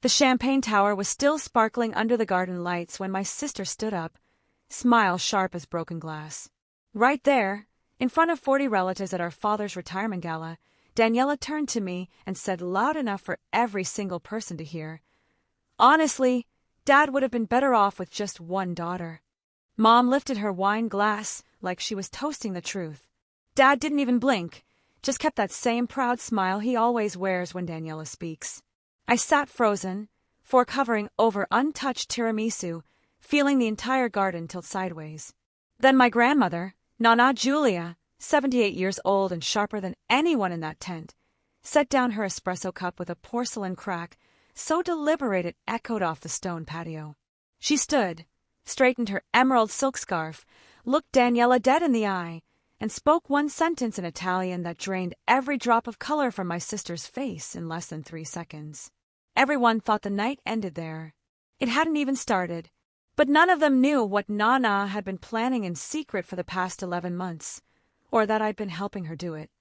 The champagne tower was still sparkling under the garden lights when my sister stood up, smile sharp as broken glass. Right there, in front of 40 relatives at our father's retirement gala, Daniela turned to me and said loud enough for every single person to hear, "Honestly, Dad would have been better off with just one daughter." Mom lifted her wine glass like she was toasting the truth. Dad didn't even blink, just kept that same proud smile he always wears when Daniela speaks. I sat frozen, fork hovering over untouched tiramisu, feeling the entire garden tilt sideways. Then my grandmother, Nonna Julia, 78 years old and sharper than anyone in that tent, set down her espresso cup with a porcelain crack so deliberate it echoed off the stone patio. She stood, straightened her emerald silk scarf, looked Daniela dead in the eye, and spoke one sentence in Italian that drained every drop of color from my sister's face in less than 3 seconds. Everyone thought the night ended there. It hadn't even started, but none of them knew what Nonna had been planning in secret for the past 11 months, or that I'd been helping her do it.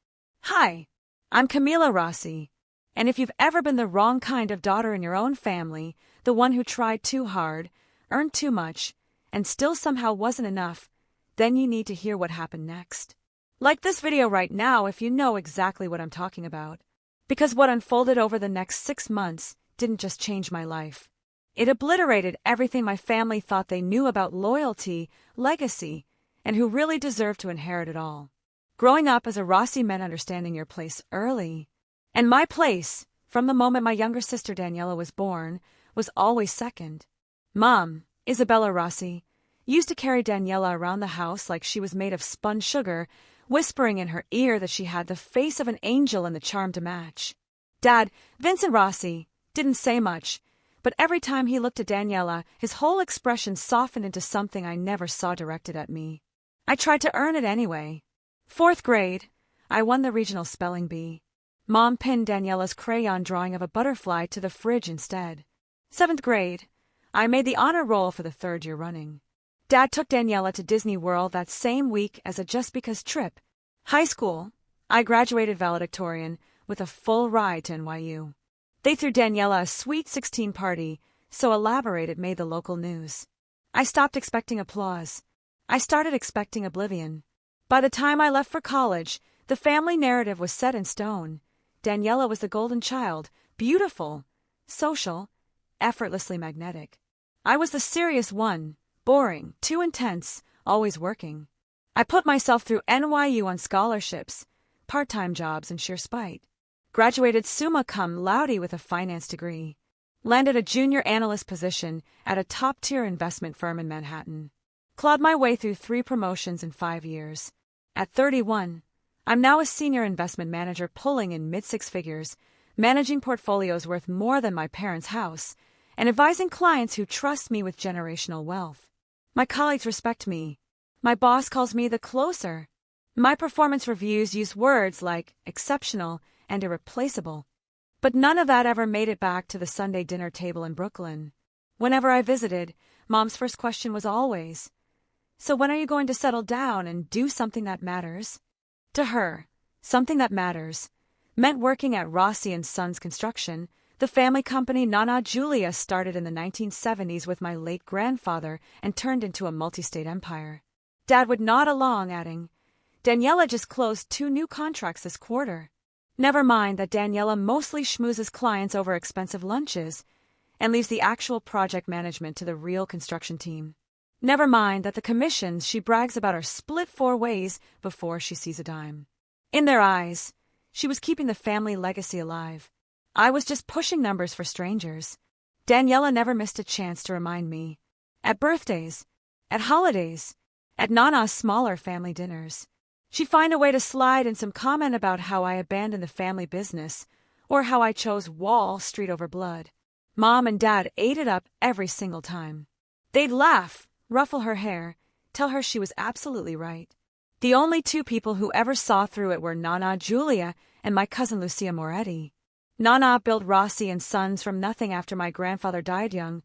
Hi, I'm Camilla Rossi, and if you've ever been the wrong kind of daughter in your own family, the one who tried too hard, earned too much, and still somehow wasn't enough, then you need to hear what happened next. Like this video right now if you know exactly what I'm talking about. Because what unfolded over the next 6 months didn't just change my life. It obliterated everything my family thought they knew about loyalty, legacy, and who really deserved to inherit it all. Growing up as a Rossi meant understanding your place early. And my place, from the moment my younger sister Daniela was born, was always second. Mom, Isabella Rossi, used to carry Daniela around the house like she was made of spun sugar, whispering in her ear that she had the face of an angel and the charm to match. Dad, Vincent Rossi, didn't say much, but every time he looked at Daniela, his whole expression softened into something I never saw directed at me. I tried to earn it anyway. 4th grade, I won the regional spelling bee. Mom pinned Daniela's crayon drawing of a butterfly to the fridge instead. 7th grade, I made the honor roll for the 3rd year running. Dad took Daniela to Disney World that same week as a just because trip. High school, I graduated valedictorian with a full ride to NYU. They threw Daniela a sweet 16 party, so elaborate it made the local news. I stopped expecting applause. I started expecting oblivion. By the time I left for college, the family narrative was set in stone. Daniela was the golden child, beautiful, social, effortlessly magnetic. I was the serious one, boring, too intense, always working. I put myself through NYU on scholarships, part-time jobs, and sheer spite. Graduated summa cum laude with a finance degree. Landed a junior analyst position at a top-tier investment firm in Manhattan. Clawed my way through 3 promotions in 5 years. At 31, I'm now a senior investment manager pulling in mid-6 figures, managing portfolios worth more than my parents' house, and advising clients who trust me with generational wealth. My colleagues respect me. My boss calls me the closer. My performance reviews use words like exceptional and irreplaceable. But none of that ever made it back to the Sunday dinner table in Brooklyn. Whenever I visited, Mom's first question was always, "So when are you going to settle down and do something that matters?" To her, something that matters meant working at Rossi & Sons Construction, the family company Nonna Julia started in the 1970s with my late grandfather and turned into a multi-state empire. Dad would nod along, adding, "Daniela just closed 2 new contracts this quarter. Never mind that Daniela mostly schmoozes clients over expensive lunches and leaves the actual project management to the real construction team. Never mind that the commissions she brags about are split 4 ways before she sees a dime." In their eyes, she was keeping the family legacy alive. I was just pushing numbers for strangers. Daniela never missed a chance to remind me. At birthdays, at holidays, at Nonna's smaller family dinners. She'd find a way to slide in some comment about how I abandoned the family business, or how I chose Wall Street over blood. Mom and Dad ate it up every single time. They'd laugh, ruffle her hair, tell her she was absolutely right. The only 2 people who ever saw through it were Nonna Julia and my cousin Lucia Moretti. Nonna built Rossi & Sons from nothing after my grandfather died young,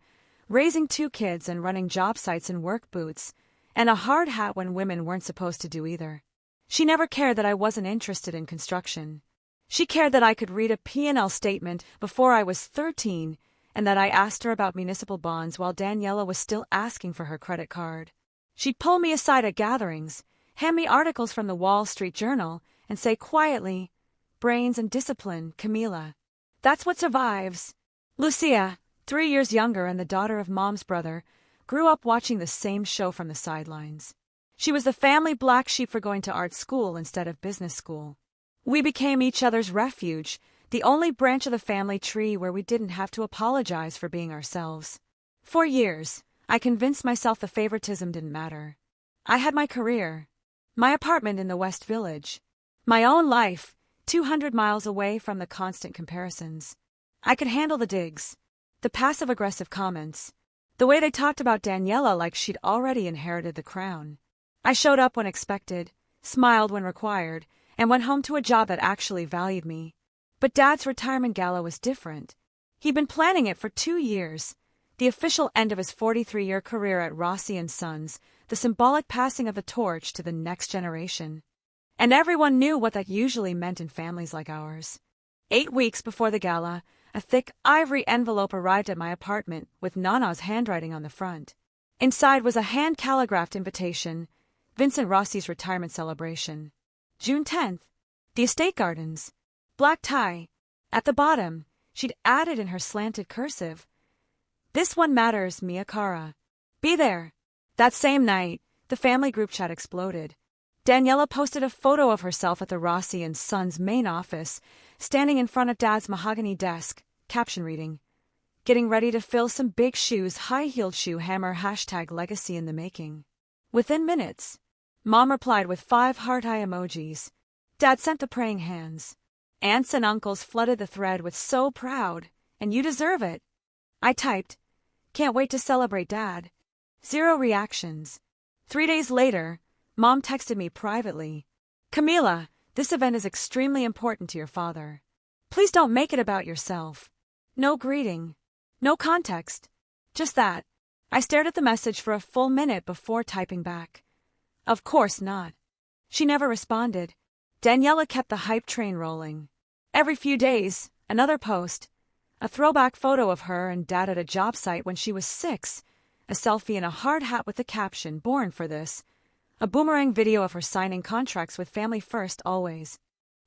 raising 2 kids and running job sites in work boots, and a hard hat when women weren't supposed to do either. She never cared that I wasn't interested in construction. She cared that I could read a P&L statement before I was 13 and that I asked her about municipal bonds while Daniela was still asking for her credit card. She'd pull me aside at gatherings, hand me articles from the Wall Street Journal, and say quietly, "Brains and discipline, Camila. That's what survives." Lucia, 3 years younger and the daughter of Mom's brother, grew up watching the same show from the sidelines. She was the family black sheep for going to art school instead of business school. We became each other's refuge, the only branch of the family tree where we didn't have to apologize for being ourselves. For years, I convinced myself the favoritism didn't matter. I had my career, my apartment in the West Village, my own life, 200 miles away from the constant comparisons. I could handle the digs, the passive-aggressive comments, the way they talked about Daniela like she'd already inherited the crown. I showed up when expected, smiled when required, and went home to a job that actually valued me. But Dad's retirement gala was different. He'd been planning it for 2 years, the official end of his 43-year career at Rossi & Sons, the symbolic passing of the torch to the next generation. And everyone knew what that usually meant in families like ours. 8 weeks before the gala, a thick ivory envelope arrived at my apartment with Nonna's handwriting on the front. Inside was a hand-calligraphed invitation, Vincent Rossi's retirement celebration. June 10th, the estate gardens. Black tie. At the bottom, she'd added in her slanted cursive, "This one matters, Mia Cara. Be there." That same night, the family group chat exploded. Daniela posted a photo of herself at the Rossi & Sons main office, standing in front of Dad's mahogany desk, caption reading, "Getting ready to fill some big shoes, high-heeled shoe hammer, #legacy in the making." Within minutes, Mom replied with 5 heart-eye emojis. Dad sent the praying hands. Aunts and uncles flooded the thread with "so proud," and "you deserve it." I typed, "Can't wait to celebrate, Dad." 0 reactions. 3 days later, Mom texted me privately, "Camila, this event is extremely important to your father. Please don't make it about yourself." No greeting. No context. Just that. I stared at the message for a full minute before typing back, "Of course not." She never responded. Daniela kept the hype train rolling. Every few days, another post. A throwback photo of her and Dad at a job site when she was 6. A selfie in a hard hat with the caption, "Born for this." A boomerang video of her signing contracts with Family First always.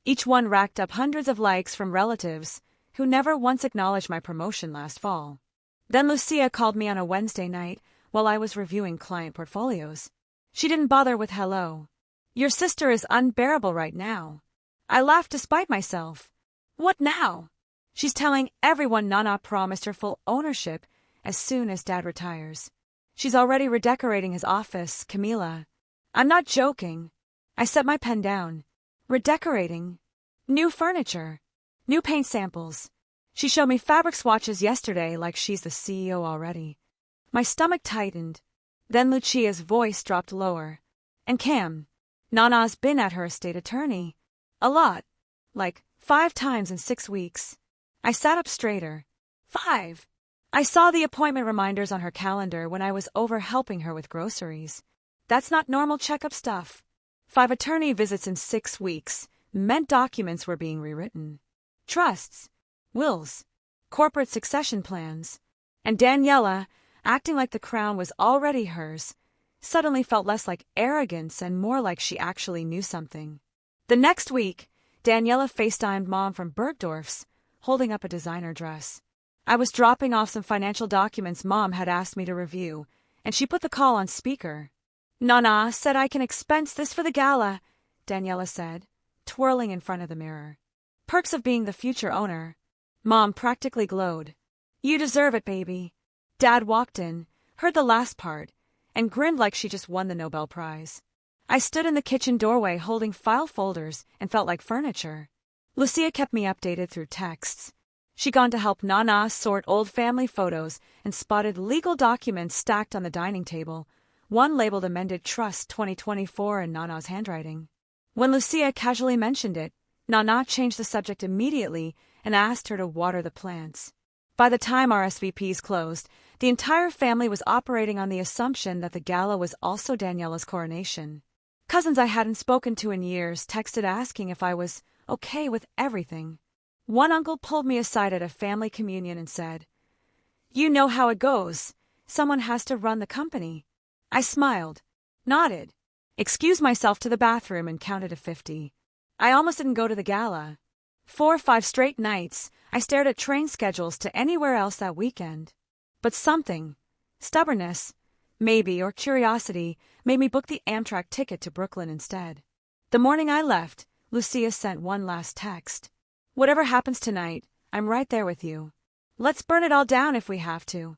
Each one racked up hundreds of likes from relatives who never once acknowledged my promotion last fall. Then Lucia called me on a Wednesday night while I was reviewing client portfolios. She didn't bother with hello. "Your sister is unbearable right now." I laughed despite myself. "What now?" "She's telling everyone Nonna promised her full ownership as soon as Dad retires. She's already redecorating his office, Camila." "I'm not joking." I set my pen down. "Redecorating? New furniture. New paint samples." She showed me fabric swatches yesterday like she's the CEO already. My stomach tightened. Then Lucia's voice dropped lower. "And Cam, Nana's been at her estate attorney. A lot. Like 5 times in 6 weeks." I sat up straighter. 5. I saw the appointment reminders on her calendar when I was over helping her with groceries. That's not normal checkup stuff. 5 attorney visits in 6 weeks meant documents were being rewritten. Trusts, wills, corporate succession plans. And Daniela, acting like the crown was already hers, suddenly felt less like arrogance and more like she actually knew something. The next week, Daniela FaceTimed Mom from Bergdorf's, holding up a designer dress. I was dropping off some financial documents Mom had asked me to review, and she put the call on speaker. "Nonna said I can expense this for the gala," Daniela said, twirling in front of the mirror. "Perks of being the future owner." Mom practically glowed. "You deserve it, baby." Dad walked in, heard the last part, and grinned like she just won the Nobel Prize. I stood in the kitchen doorway holding file folders and felt like furniture. Lucia kept me updated through texts. She'd gone to help Nonna sort old family photos and spotted legal documents stacked on the dining table, one labeled Amended Trust 2024 in Nana's handwriting. When Lucia casually mentioned it, Nana changed the subject immediately and asked her to water the plants. By the time our SVPs closed, the entire family was operating on the assumption that the gala was also Daniela's coronation. Cousins I hadn't spoken to in years texted asking if I was okay with everything. One uncle pulled me aside at a family communion and said, You know how it goes. Someone has to run the company. I smiled, nodded, excused myself to the bathroom and counted to 50. I almost didn't go to the gala. 4 or 5 straight nights, I stared at train schedules to anywhere else that weekend. But something, stubbornness, maybe, or curiosity, made me book the Amtrak ticket to Brooklyn instead. The morning I left, Lucia sent one last text. Whatever happens tonight, I'm right there with you. Let's burn it all down if we have to.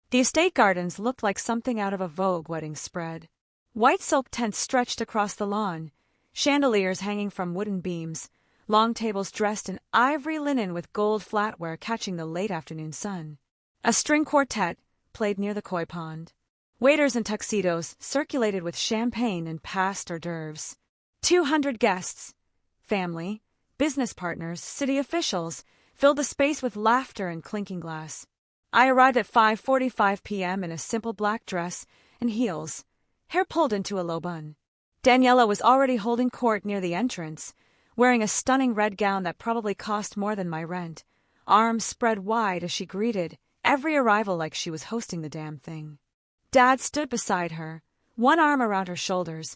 The estate gardens looked like something out of a Vogue wedding spread. White silk tents stretched across the lawn, chandeliers hanging from wooden beams, long tables dressed in ivory linen with gold flatware catching the late afternoon sun. A string quartet played near the koi pond. Waiters in tuxedos circulated with champagne and passed hors d'oeuvres. 200 guests, family, business partners, city officials, filled the space with laughter and clinking glass. I arrived at 5:45 p.m. in a simple black dress and heels, hair pulled into a low bun. Daniela was already holding court near the entrance, wearing a stunning red gown that probably cost more than my rent, arms spread wide as she greeted every arrival like she was hosting the damn thing. Dad stood beside her, one arm around her shoulders,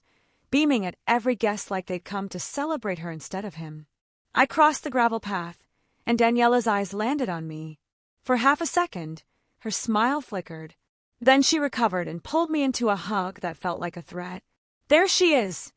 beaming at every guest like they'd come to celebrate her instead of him. I crossed the gravel path, and Daniela's eyes landed on me. For half a second, her smile flickered. Then she recovered and pulled me into a hug that felt like a threat. "There she is,"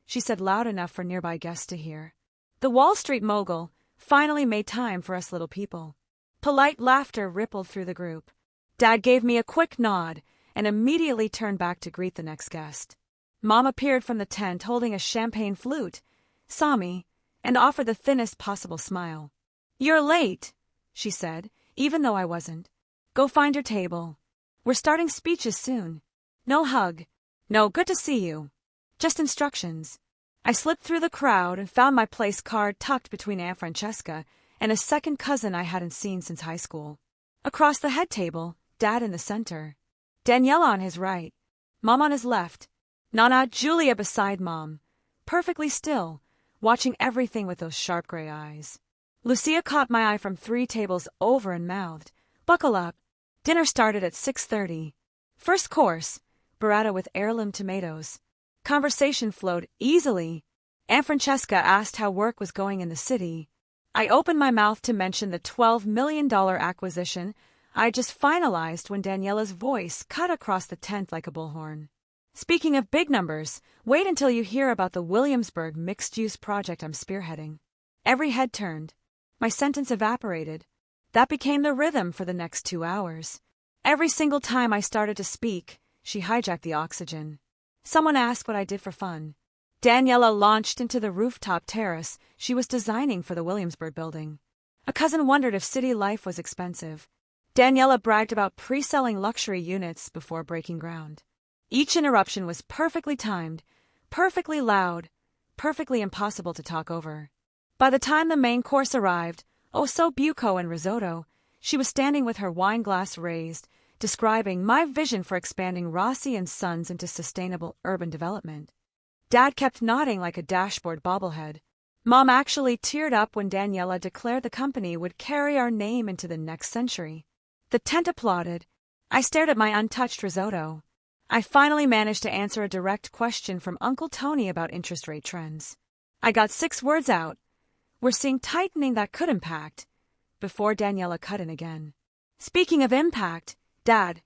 she said loud enough for nearby guests to hear. The Wall Street mogul finally made time for us little people. Polite laughter rippled through the group. Dad gave me a quick nod and immediately turned back to greet the next guest. Mom appeared from the tent holding a champagne flute, saw me, and offered the thinnest possible smile. "You're late," she said, even though I wasn't. "Go find your table. We're starting speeches soon. No hug. No good to see you. Just instructions." I slipped through the crowd and found my place card tucked between Aunt Francesca and a second cousin I hadn't seen since high school. Across the head table, Dad in the center. Daniela on his right. Mom on his left. Nonna, Julia beside Mom, perfectly still, watching everything with those sharp gray eyes. Lucia caught my eye from 3 tables over and mouthed, "Buckle up." Dinner started at 6:30. First course, burrata with heirloom tomatoes. Conversation flowed easily. Aunt Francesca asked how work was going in the city. I opened my mouth to mention the $12 million acquisition I just finalized when Daniela's voice cut across the tent like a bullhorn. "Speaking of big numbers, wait until you hear about the Williamsburg mixed-use project I'm spearheading." Every head turned. My sentence evaporated. That became the rhythm for the next 2 hours. Every single time I started to speak, she hijacked the oxygen. Someone asked what I did for fun. Daniela launched into the rooftop terrace she was designing for the Williamsburg building. A cousin wondered if city life was expensive. Daniela bragged about pre-selling luxury units before breaking ground. Each interruption was perfectly timed, perfectly loud, perfectly impossible to talk over. By the time the main course arrived, oh so bucco and risotto, she was standing with her wine glass raised, describing my vision for expanding Rossi and Sons into sustainable urban development. Dad kept nodding like a dashboard bobblehead. Mom actually teared up when Daniela declared the company would carry our name into the next century. The tent applauded. I stared at my untouched risotto. I finally managed to answer a direct question from Uncle Tony about interest rate trends. I got 6 words out. "We're seeing tightening that could impact," before Daniela cut in again. "Speaking of impact, Dad,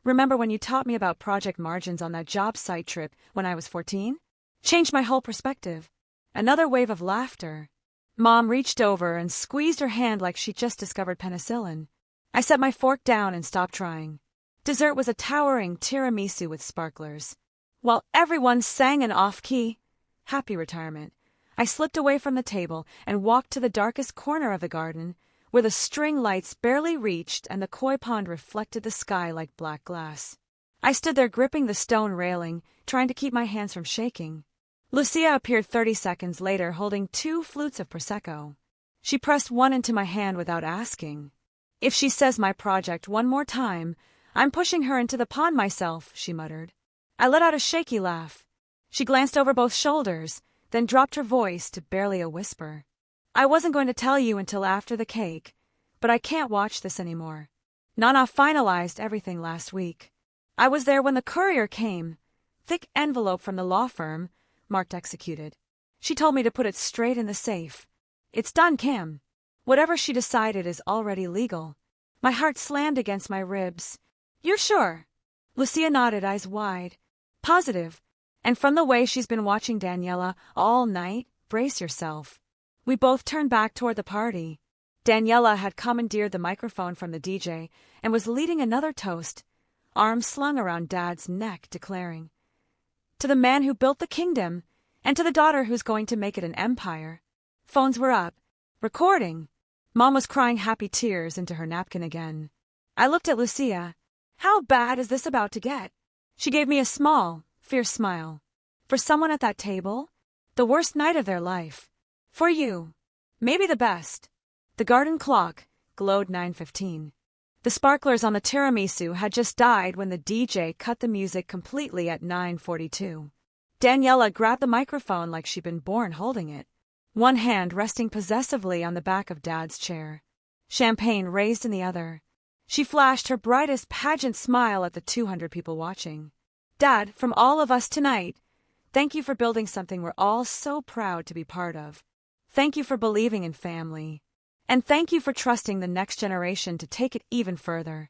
remember when you taught me about project margins on that job site trip when I was 14? Changed my whole perspective." Another wave of laughter. Mom reached over and squeezed her hand like she just discovered penicillin. I set my fork down and stopped trying. Dessert was a towering tiramisu with sparklers. While everyone sang an off-key, "Happy Retirement," I slipped away from the table and walked to the darkest corner of the garden, where the string lights barely reached and the koi pond reflected the sky like black glass. I stood there gripping the stone railing, trying to keep my hands from shaking. Lucia appeared 30 seconds later holding 2 flutes of Prosecco. She pressed one into my hand without asking. "If she says my project one more time, I'm pushing her into the pond myself," she muttered. I let out a shaky laugh. She glanced over both shoulders, then dropped her voice to barely a whisper. "I wasn't going to tell you until after the cake, but I can't watch this anymore. Nonna finalized everything last week. I was there when the courier came. Thick envelope from the law firm, marked executed. She told me to put it straight in the safe. It's done, Cam. Whatever she decided is already legal. My heart slammed against my ribs. You're sure? Lucia nodded, eyes wide. Positive. And from the way she's been watching Daniela all night, brace yourself. We both turned back toward the party. Daniela had commandeered the microphone from the DJ and was leading another toast, arms slung around Dad's neck, declaring, "To the man who built the kingdom, and to the daughter who's going to make it an empire." Phones were up. Recording. Mom was crying happy tears into her napkin again. I looked at Lucia. How bad is this about to get? She gave me a small, fierce smile. For someone at that table, the worst night of their life. For you, maybe the best. The garden clock glowed 9:15. The sparklers on the tiramisu had just died when the DJ cut the music completely at 9:42. Daniela grabbed the microphone like she'd been born holding it, one hand resting possessively on the back of Dad's chair, champagne raised in the other. She flashed her brightest pageant smile at the 200 people watching. Dad, from all of us tonight, thank you for building something we're all so proud to be part of. Thank you for believing in family. And thank you for trusting the next generation to take it even further.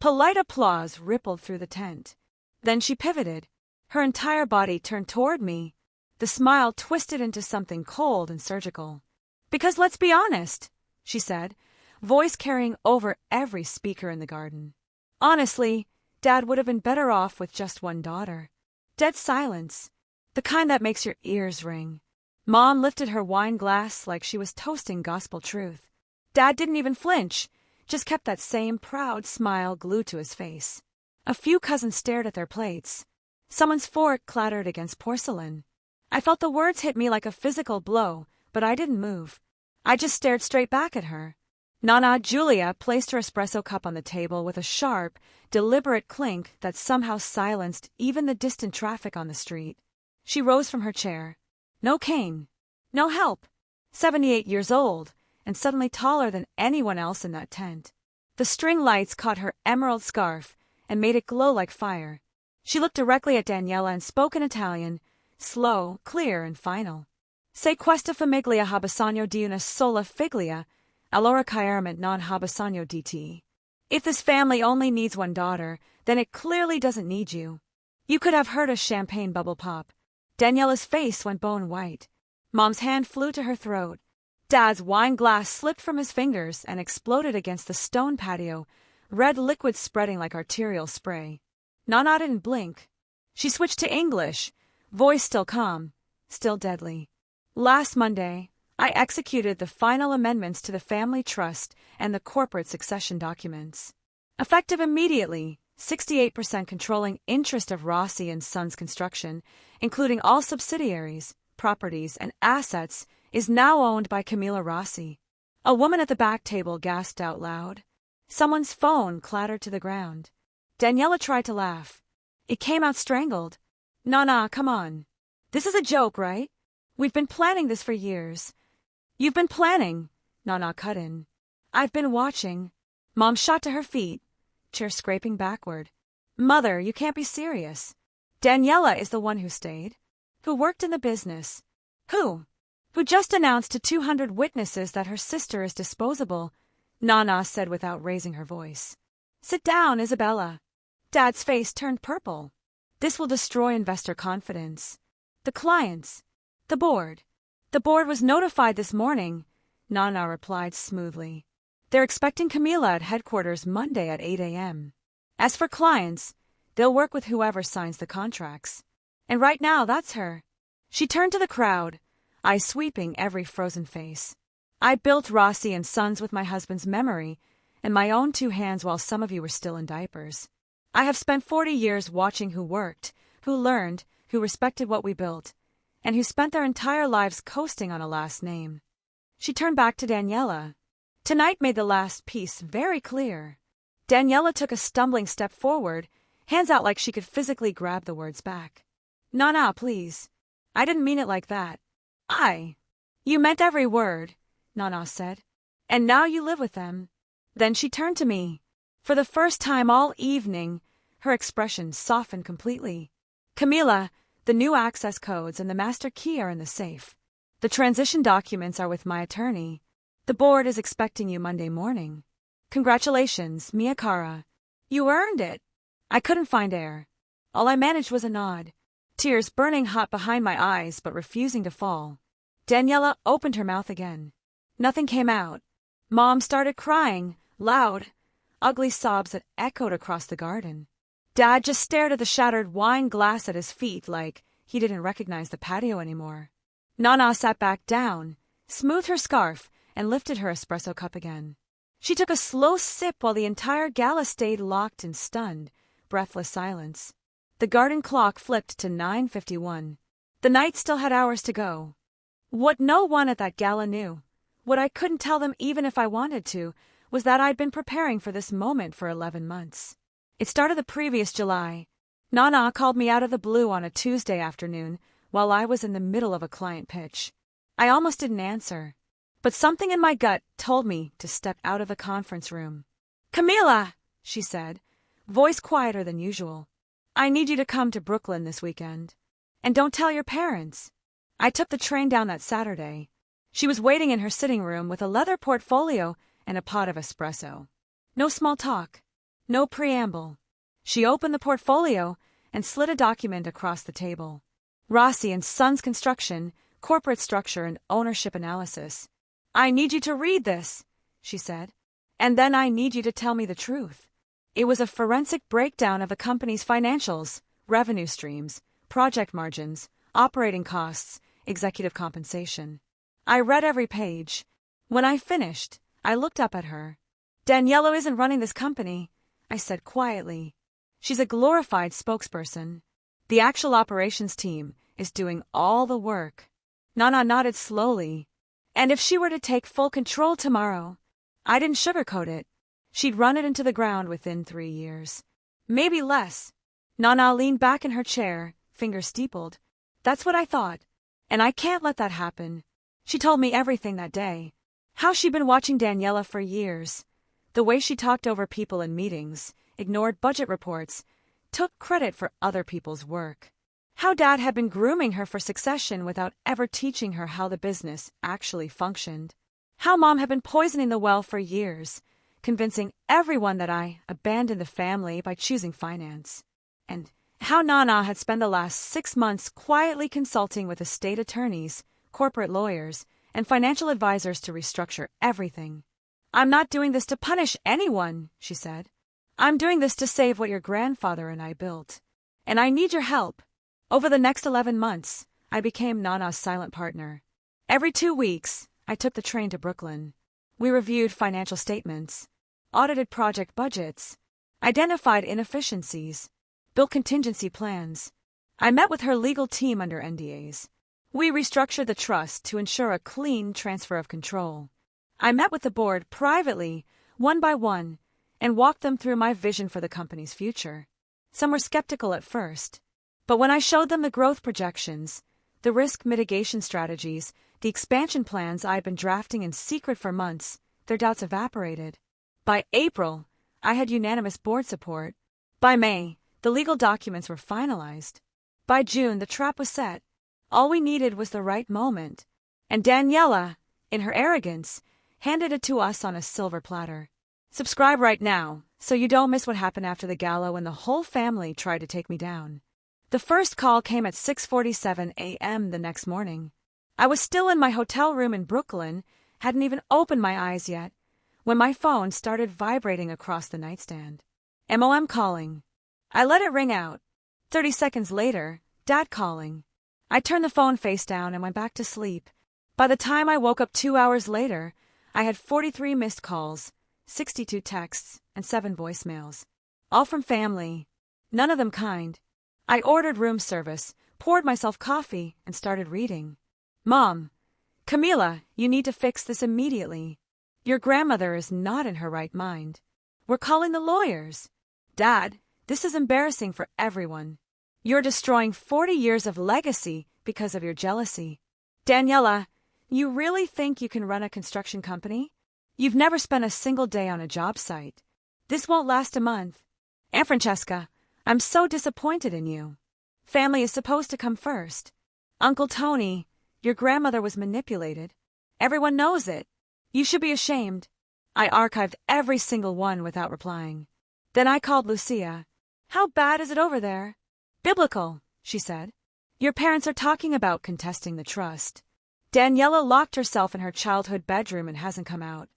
Polite applause rippled through the tent. Then she pivoted. Her entire body turned toward me. The smile twisted into something cold and surgical. Because let's be honest, she said, voice carrying over every speaker in the garden. Honestly, Dad would have been better off with just one daughter. Dead silence. The kind that makes your ears ring. Mom lifted her wine glass like she was toasting gospel truth. Dad didn't even flinch, just kept that same proud smile glued to his face. A few cousins stared at their plates. Someone's fork clattered against porcelain. I felt the words hit me like a physical blow, but I didn't move. I just stared straight back at her. Nonna Julia placed her espresso cup on the table with a sharp, deliberate clink that somehow silenced even the distant traffic on the street. She rose from her chair. No cane. No help. 78 years old, and suddenly taller than anyone else in that tent. The string lights caught her emerald scarf and made it glow like fire. She looked directly at Daniela and spoke in Italian, slow, clear, and final. Se questa famiglia ha bisogno di una sola figlia, allora chiaramente non ha bisogno di te. If this family only needs one daughter, then it clearly doesn't need you. You could have heard a champagne bubble pop. Daniela's face went bone white. Mom's hand flew to her throat. Dad's wine glass slipped from his fingers and exploded against the stone patio, red liquid spreading like arterial spray. Nonna didn't blink. She switched to English, voice still calm, still deadly. Last Monday, I executed the final amendments to the family trust and the corporate succession documents. Effective immediately, 68% controlling interest of Rossi and Sons Construction, including all subsidiaries, properties, and assets, is now owned by Camilla Rossi. A woman at the back table gasped out loud. Someone's phone clattered to the ground. Daniela tried to laugh. It came out strangled. Nonna, come on. This is a joke, right? We've been planning this for years. You've been planning, Nonna cut in. I've been watching. Mom shot to her feet, chair scraping backward. Mother, you can't be serious. Daniela is the one who stayed, who worked in the business, who just announced to 200 witnesses that her sister is disposable, Nonna said without raising her voice. Sit down, Isabella. Dad's face turned purple. This will destroy investor confidence. The clients. The board. The board was notified this morning, Nonna replied smoothly. They're expecting Camila at headquarters Monday at 8 a.m. As for clients, they'll work with whoever signs the contracts. And right now, that's her. She turned to the crowd, eyes sweeping every frozen face. I built Rossi and Sons with my husband's memory and my own 2 hands while some of you were still in diapers. I have spent 40 years watching who worked, who learned, who respected what we built, and who spent their entire lives coasting on a last name. She turned back to Daniela. Tonight made the last piece very clear. Daniela took a stumbling step forward, hands out like she could physically grab the words back. Nonna, please. I didn't mean it like that. You meant every word, Nonna said. And now you live with them. Then she turned to me. For the first time all evening, her expression softened completely. Camila, the new access codes and the master key are in the safe. The transition documents are with my attorney. The board is expecting you Monday morning. Congratulations, Miyakara. You earned it. I couldn't find air. All I managed was a nod, tears burning hot behind my eyes but refusing to fall. Daniela opened her mouth again. Nothing came out. Mom started crying, loud, ugly sobs that echoed across the garden. Dad just stared at the shattered wine glass at his feet like he didn't recognize the patio anymore. Nonna sat back down, smoothed her scarf, and lifted her espresso cup again. She took a slow sip while the entire gala stayed locked in stunned, breathless silence. The garden clock flipped to 9:51. The night still had hours to go. What no one at that gala knew, what I couldn't tell them even if I wanted to, was that I'd been preparing for this moment for 11 months. It started the previous July. Nonna called me out of the blue on a Tuesday afternoon while I was in the middle of a client pitch. I almost didn't answer, but something in my gut told me to step out of the conference room. "Camila," she said, voice quieter than usual. "I need you to come to Brooklyn this weekend. And don't tell your parents." I took the train down that Saturday. She was waiting in her sitting room with a leather portfolio and a pot of espresso. No small talk. No preamble. She opened the portfolio and slid a document across the table. Rossi and Sons Construction, Corporate Structure and Ownership Analysis. "I need you to read this," she said. "And then I need you to tell me the truth." It was a forensic breakdown of the company's financials, revenue streams, project margins, operating costs, executive compensation. I read every page. When I finished, I looked up at her. "Daniela isn't running this company," I said quietly. "She's a glorified spokesperson. The actual operations team is doing all the work." Nonna nodded slowly. "And if she were to take full control tomorrow," I didn't sugarcoat it, "she'd run it into the ground within 3 years. Maybe less." Nonna leaned back in her chair, fingers steepled. "That's what I thought. And I can't let that happen." She told me everything that day. How she'd been watching Daniela for years. The way she talked over people in meetings, ignored budget reports, took credit for other people's work. How Dad had been grooming her for succession without ever teaching her how the business actually functioned. How Mom had been poisoning the well for years, convincing everyone that I abandoned the family by choosing finance. And how Nonna had spent the last 6 months quietly consulting with estate attorneys, corporate lawyers, and financial advisors to restructure everything. "I'm not doing this to punish anyone," she said. "I'm doing this to save what your grandfather and I built. And I need your help." Over the next 11 months, I became Nana's silent partner. Every 2 weeks, I took the train to Brooklyn. We reviewed financial statements, audited project budgets, identified inefficiencies, built contingency plans. I met with her legal team under NDAs. We restructured the trust to ensure a clean transfer of control. I met with the board privately, one by one, and walked them through my vision for the company's future. Some were skeptical at first, but when I showed them the growth projections, the risk mitigation strategies, the expansion plans I had been drafting in secret for months, their doubts evaporated. By April, I had unanimous board support. By May, the legal documents were finalized. By June, the trap was set. All we needed was the right moment. And Daniela, in her arrogance, handed it to us on a silver platter. Subscribe right now, so you don't miss what happened after the gala when the whole family tried to take me down. The first call came at 6:47 a.m. the next morning. I was still in my hotel room in Brooklyn, hadn't even opened my eyes yet, when my phone started vibrating across the nightstand. MOM calling. I let it ring out. 30 seconds later, Dad calling. I turned the phone face down and went back to sleep. By the time I woke up 2 hours later, I had 43 missed calls, 62 texts, and 7 voicemails. All from family. None of them kind. I ordered room service, poured myself coffee, and started reading. "Mom, Camila, you need to fix this immediately. Your grandmother is not in her right mind. We're calling the lawyers. Dad, this is embarrassing for everyone. You're destroying 40 years of legacy because of your jealousy. Daniela, you really think you can run a construction company? You've never spent a single day on a job site. This won't last a month. Aunt Francesca, I'm so disappointed in you. Family is supposed to come first. Uncle Tony, your grandmother was manipulated. Everyone knows it. You should be ashamed. I archived every single one without replying. Then I called Lucia. How bad is it over there? Biblical, she said. Your parents are talking about contesting the trust. Daniela locked herself in her childhood bedroom and hasn't come out.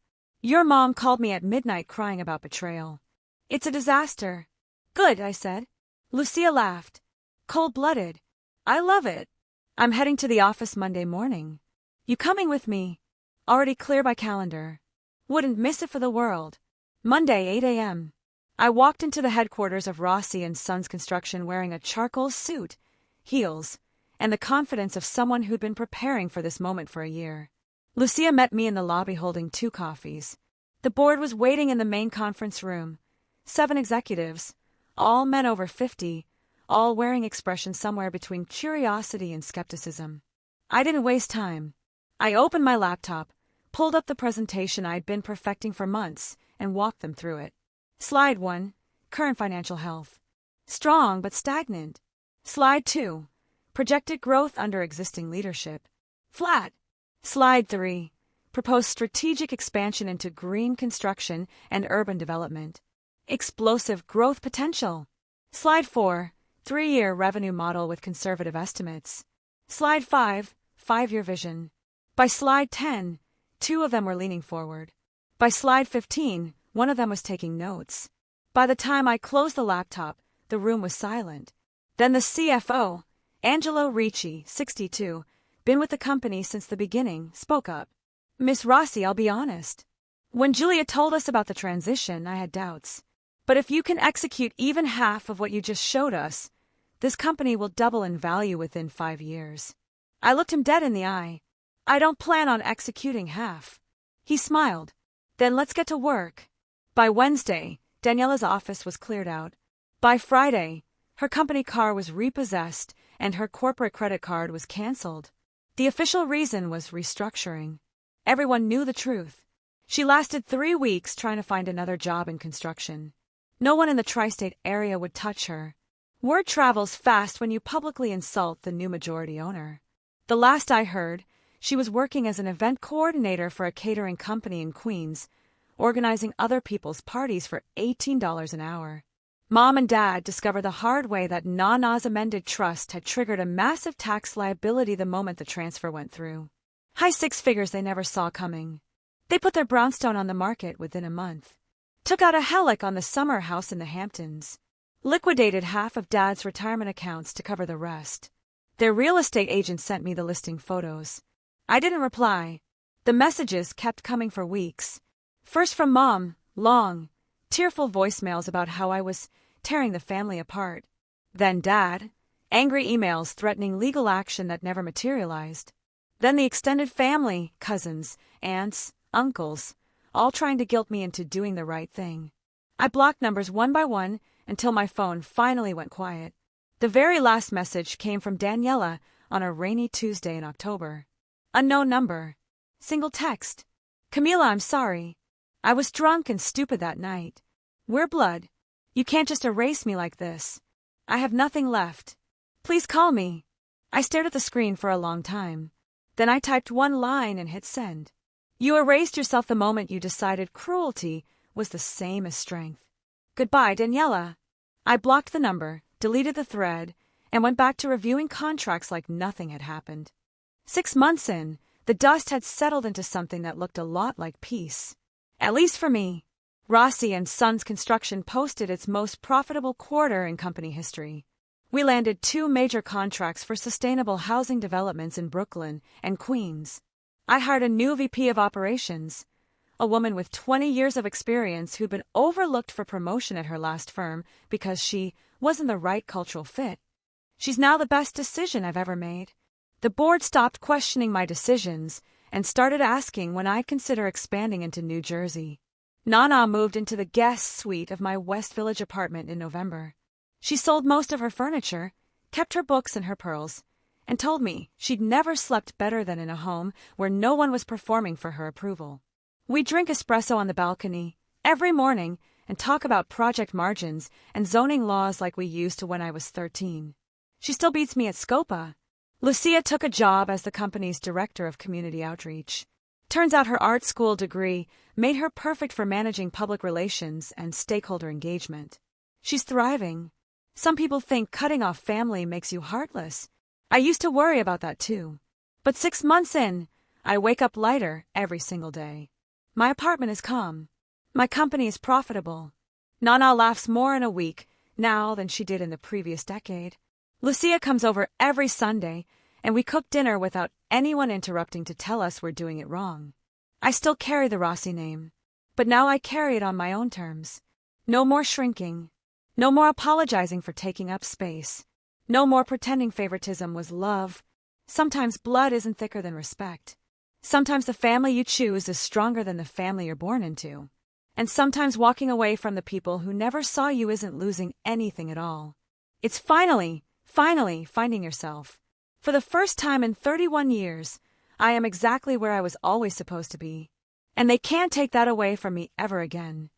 Your mom called me at midnight crying about betrayal. It's a disaster. Good, I said. Lucia laughed. Cold-blooded. I love it. I'm heading to the office Monday morning. You coming with me? Already clear by calendar. Wouldn't miss it for the world. Monday, 8 a.m. I walked into the headquarters of Rossi and Sons Construction wearing a charcoal suit, heels, and the confidence of someone who'd been preparing for this moment for a year. Lucia met me in the lobby holding 2 coffees. The board was waiting in the main conference room. 7 executives, all men over 50, all wearing expressions somewhere between curiosity and skepticism. I didn't waste time. I opened my laptop, pulled up the presentation I'd been perfecting for months, and walked them through it. Slide 1, current financial health. Strong but stagnant. Slide 2, projected growth under existing leadership. Flat. Slide 3, proposed strategic expansion into green construction and urban development. Explosive growth potential. Slide 4, 3-year revenue model with conservative estimates. Slide 5, 5-year vision. By slide 10, 2 of them were leaning forward. By slide 15, 1 of them was taking notes. By the time I closed the laptop, the room was silent. Then the CFO, Angelo Ricci, 62, been with the company since the beginning, spoke up. Miss Rossi, I'll be honest. When Julia told us about the transition, I had doubts. But if you can execute even half of what you just showed us, this company will double in value within 5 years. I looked him dead in the eye. I don't plan on executing half. He smiled. Then let's get to work. By Wednesday, Daniela's office was cleared out. By Friday, her company car was repossessed and her corporate credit card was canceled. The official reason was restructuring. Everyone knew the truth. She lasted 3 weeks trying to find another job in construction. No one in the tri-state area would touch her. Word travels fast when you publicly insult the new majority owner. The last I heard, she was working as an event coordinator for a catering company in Queens, organizing other people's parties for $18 an hour. Mom and Dad discovered the hard way that NONNA's amended trust had triggered a massive tax liability the moment the transfer went through. High 6 figures they never saw coming. They put their brownstone on the market within a month. Took out a HELOC on the summer house in the Hamptons. Liquidated half of Dad's retirement accounts to cover the rest. Their real estate agent sent me the listing photos. I didn't reply. The messages kept coming for weeks. First from Mom, long, tearful voicemails about how I was tearing the family apart. Then Dad, angry emails threatening legal action that never materialized. Then the extended family, cousins, aunts, uncles, all trying to guilt me into doing the right thing. I blocked numbers one by one until my phone finally went quiet. The very last message came from Daniela on a rainy Tuesday in October. Unknown number. Single text. Camila, I'm sorry. I was drunk and stupid that night. We're blood. You can't just erase me like this. I have nothing left. Please call me. I stared at the screen for a long time. Then I typed 1 line and hit send. You erased yourself the moment you decided cruelty was the same as strength. Goodbye, Daniela. I blocked the number, deleted the thread, and went back to reviewing contracts like nothing had happened. 6 months in, the dust had settled into something that looked a lot like peace. At least for me. Rossi and Sons Construction posted its most profitable quarter in company history. We landed 2 major contracts for sustainable housing developments in Brooklyn and Queens. I hired a new VP of operations, a woman with 20 years of experience who'd been overlooked for promotion at her last firm because she wasn't the right cultural fit. She's now the best decision I've ever made. The board stopped questioning my decisions and started asking when I'd consider expanding into New Jersey. Nonna moved into the guest suite of my West Village apartment in November. She sold most of her furniture, kept her books and her pearls, and told me she'd never slept better than in a home where no one was performing for her approval. We drink espresso on the balcony every morning and talk about project margins and zoning laws like we used to when I was 13. She still beats me at Scopa. Lucia took a job as the company's director of community outreach. Turns out her art school degree made her perfect for managing public relations and stakeholder engagement. She's thriving. Some people think cutting off family makes you heartless. I used to worry about that too. But 6 months in, I wake up lighter every single day. My apartment is calm. My company is profitable. Nonna laughs more in a week now than she did in the previous decade. Lucia comes over every Sunday, and we cook dinner without anyone interrupting to tell us we're doing it wrong. I still carry the Rossi name, but now I carry it on my own terms. No more shrinking. No more apologizing for taking up space. No more pretending favoritism was love. Sometimes blood isn't thicker than respect. Sometimes the family you choose is stronger than the family you're born into. And sometimes walking away from the people who never saw you isn't losing anything at all. It's finally finding yourself. For the first time in 31 years, I am exactly where I was always supposed to be. And they can't take that away from me ever again.